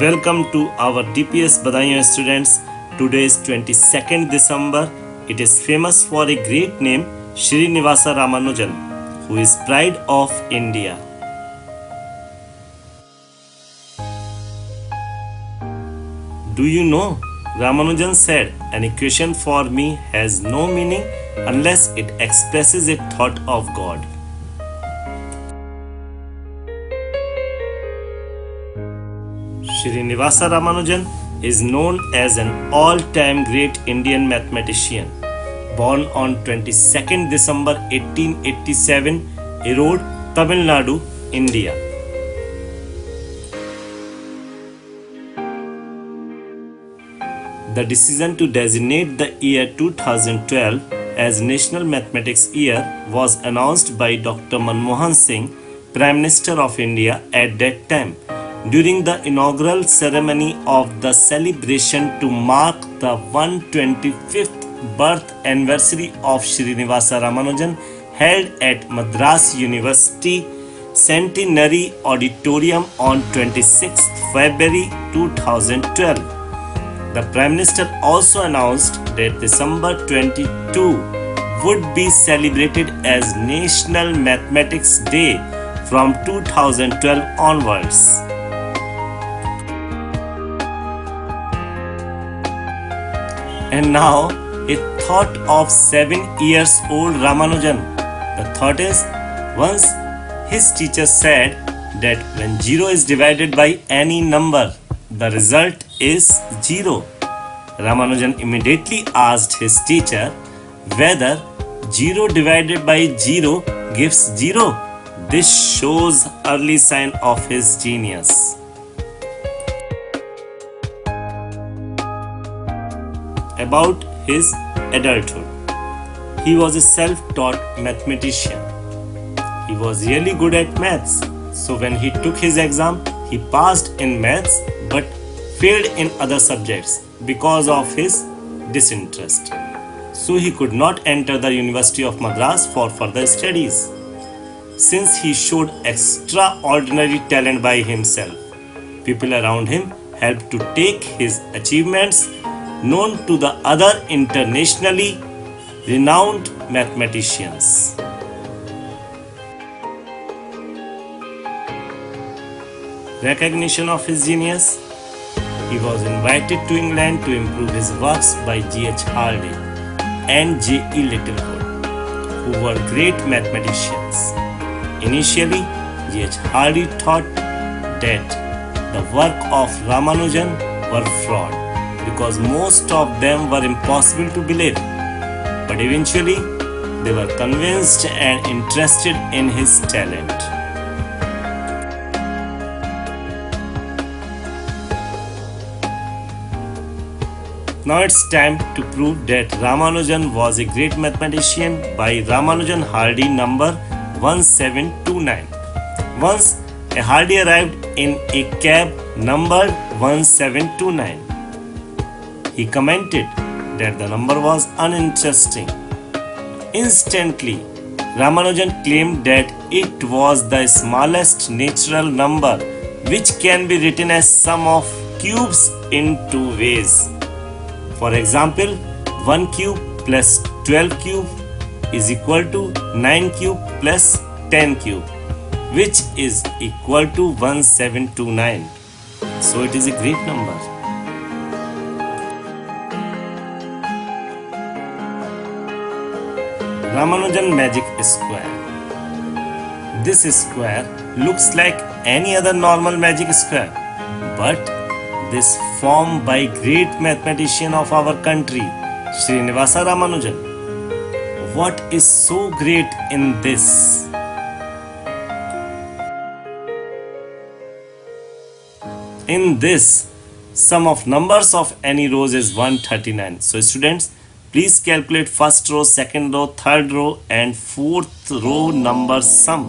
Welcome to our TPS Badaiyan students. Today is 22nd December. It is famous for a great name, Srinivasa Ramanujan, who is pride of India. Do you know? Ramanujan said, an equation for me has no meaning unless it expresses a thought of God. Srinivasa Ramanujan is known as an all-time great Indian mathematician. Born on 22nd December 1887, Erode, Tamil Nadu, India. The decision to designate the year 2012 as National Mathematics Year was announced by Dr. Manmohan Singh, Prime Minister of India at that time, during the inaugural ceremony of the celebration to mark the 125th birth anniversary of Srinivasa Ramanujan held at Madras University Centenary Auditorium on 26th February 2012. The Prime Minister also announced that December 22 would be celebrated as National Mathematics Day from 2012 onwards. And now, a thought of 7-year-old Ramanujan. The thought is, once his teacher said that when 0 is divided by any number, the result is 0. Ramanujan immediately asked his teacher whether 0 divided by 0 gives 0. This shows early sign of his genius. About his adulthood. He was a self-taught mathematician. He was really good at maths. So when he took his exam, he passed in maths but failed in other subjects because of his disinterest. So he could not enter the University of Madras for further studies. Since he showed extraordinary talent by himself, people around him helped to take his achievements known to the other internationally renowned mathematicians. Recognition of his genius. He was invited to England to improve his works by G.H. Hardy and J.E. Littlewood, who were great mathematicians. Initially, G.H. Hardy thought that the work of Ramanujan were fraud, because most of them were impossible to believe. But eventually, they were convinced and interested in his talent. Now it's time to prove that Ramanujan was a great mathematician by Ramanujan Hardy number 1729. Once a Hardy arrived in a cab numbered 1729. He commented that the number was uninteresting. Instantly, Ramanujan claimed that it was the smallest natural number which can be written as sum of cubes in two ways. For example, 1 cube plus 12 cube is equal to 9 cube plus 10 cube, which is equal to 1729. So it is a great number. Ramanujan Magic Square. This square looks like any other normal magic square, but this formed by great mathematician of our country, Srinivasa Ramanujan. What is so great in this? In this, sum of numbers of any rows is 139. So students, please calculate first row, second row, third row and fourth row number sum.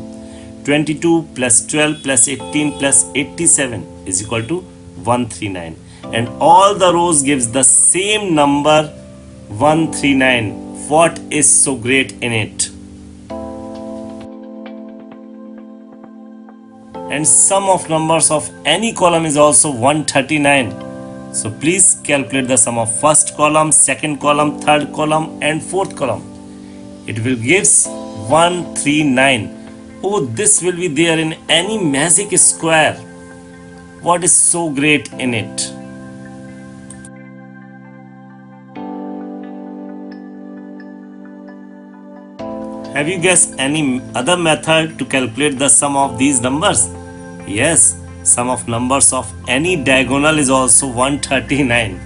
22 plus 12 plus 18 plus 87 is equal to 139. And all the rows gives the same number 139. What is so great in it? and sum of numbers of any column is also 139. So please calculate the sum of first column, second column, third column and fourth column. It will gives 139. Oh, this will be there in any magic square. What is so great in it? Have you guessed any other method to calculate the sum of these numbers? Yes, sum of numbers of any diagonal is also 139.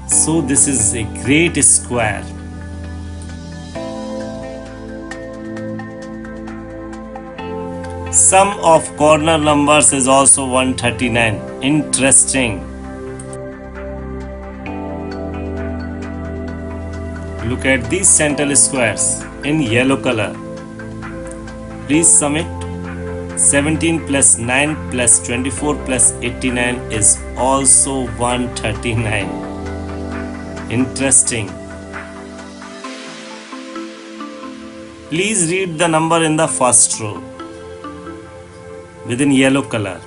So this is a great square. Sum of corner numbers is also 139. Interesting. Look at these central squares in yellow color. Please sum it. 17 plus 9 plus 24 plus 89 is also 139. Interesting. Please read the number in the first row within yellow color.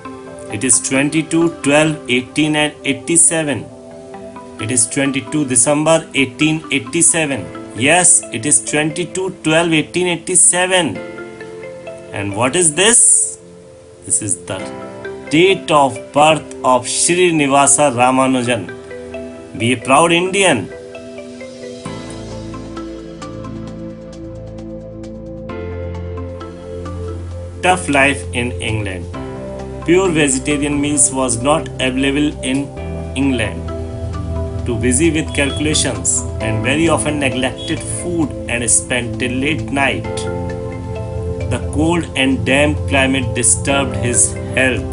It is 22, 12, 18 and 87. It is 22 December 1887. Yes, it is 22, 12, 1887. And what is this? This is the date of birth of Srinivasa Ramanujan. Be a proud Indian. Tough life in England. Pure vegetarian meals was not available in England. Too busy with calculations and very often neglected food and spent till late night. The cold and damp climate disturbed his health.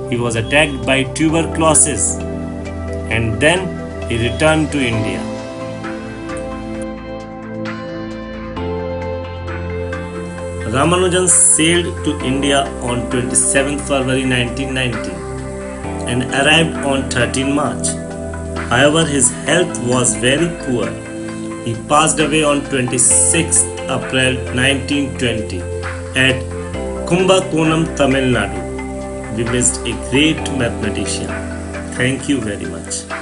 He was attacked by tuberculosis and then he returned to India. Ramanujan sailed to India on 27 February 1919 and arrived on 13 March. However, his health was very poor. He passed away on 26 April 1920 at Kumbakonam, Tamil Nadu. We missed a great mathematician. Thank you very much.